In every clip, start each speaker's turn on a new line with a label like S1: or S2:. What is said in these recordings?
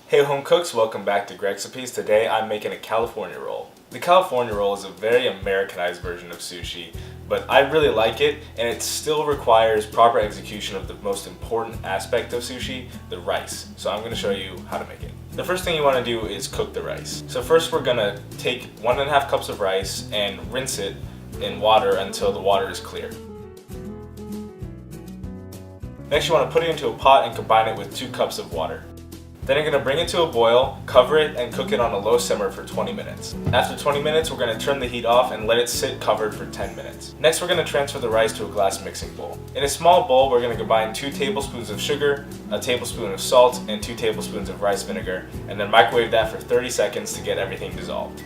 S1: Hey home cooks, welcome back to Gregcipes. Today I'm making a California roll. The California roll is a very Americanized version of sushi, but I really like it, and it still requires proper execution of the most important aspect of sushi, the rice. So I'm going to show you how to make it. The first thing you want to do is cook the rice. So first we're going to take 1.5 cups of rice and rinse it in water until the water is clear. Next you want to put it into a pot and combine it with 2 cups of water. Then you're going to bring it to a boil, cover it, and cook it on a low simmer for 20 minutes. After 20 minutes, we're going to turn the heat off and let it sit covered for 10 minutes. Next, we're going to transfer the rice to a glass mixing bowl. In a small bowl, we're going to combine 2 tablespoons of sugar, a tablespoon of salt, and 2 tablespoons of rice vinegar, and then microwave that for 30 seconds to get everything dissolved.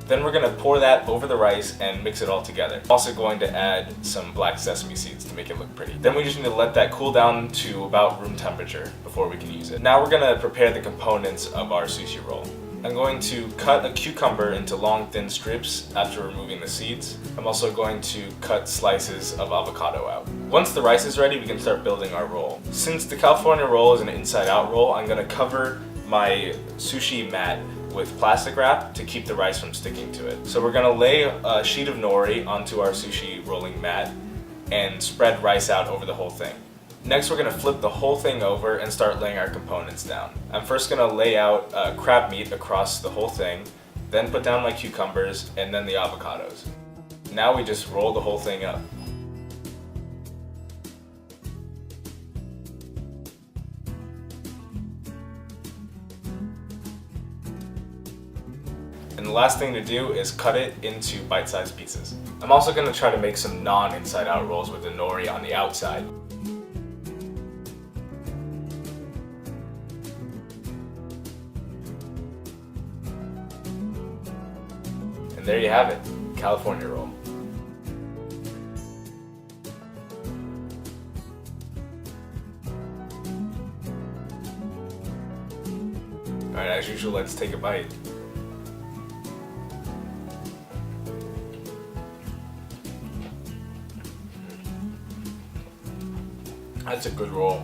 S1: Then we're going to pour that over the rice and mix it all together. Also going to add some black sesame seeds to make it look pretty. Then we just need to let that cool down to about room temperature before we can use it. Now we're going to prepare the components of our sushi roll. I'm going to cut a cucumber into long thin strips after removing the seeds. I'm also going to cut slices of avocado out. Once the rice is ready, we can start building our roll. Since the California roll is an inside-out roll, I'm going to cover my sushi mat with plastic wrap to keep the rice from sticking to it. So we're going to lay a sheet of nori onto our sushi rolling mat and spread rice out over the whole thing. Next we're going to flip the whole thing over and start laying our components down. I'm first going to lay out crab meat across the whole thing, then put down my cucumbers and then the avocados. Now we just roll the whole thing up. And the last thing to do is cut it into bite-sized pieces. I'm also going to try to make some non-inside-out rolls with the nori on the outside. And there you have it, California roll. Alright, as usual, let's take a bite. That's a good roll.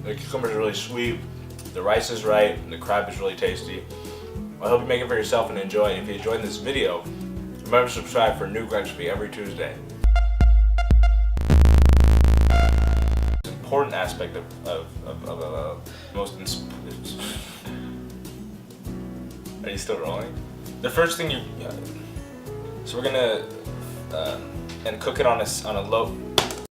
S1: The cucumber is really sweet, the rice is right, and the crab is really tasty. I hope you make it for yourself and enjoy it. If you enjoyed this video, remember to subscribe for a new recipe every Tuesday. The important aspect of Are you still rolling? The first thing so we're gonna and cook it on a low.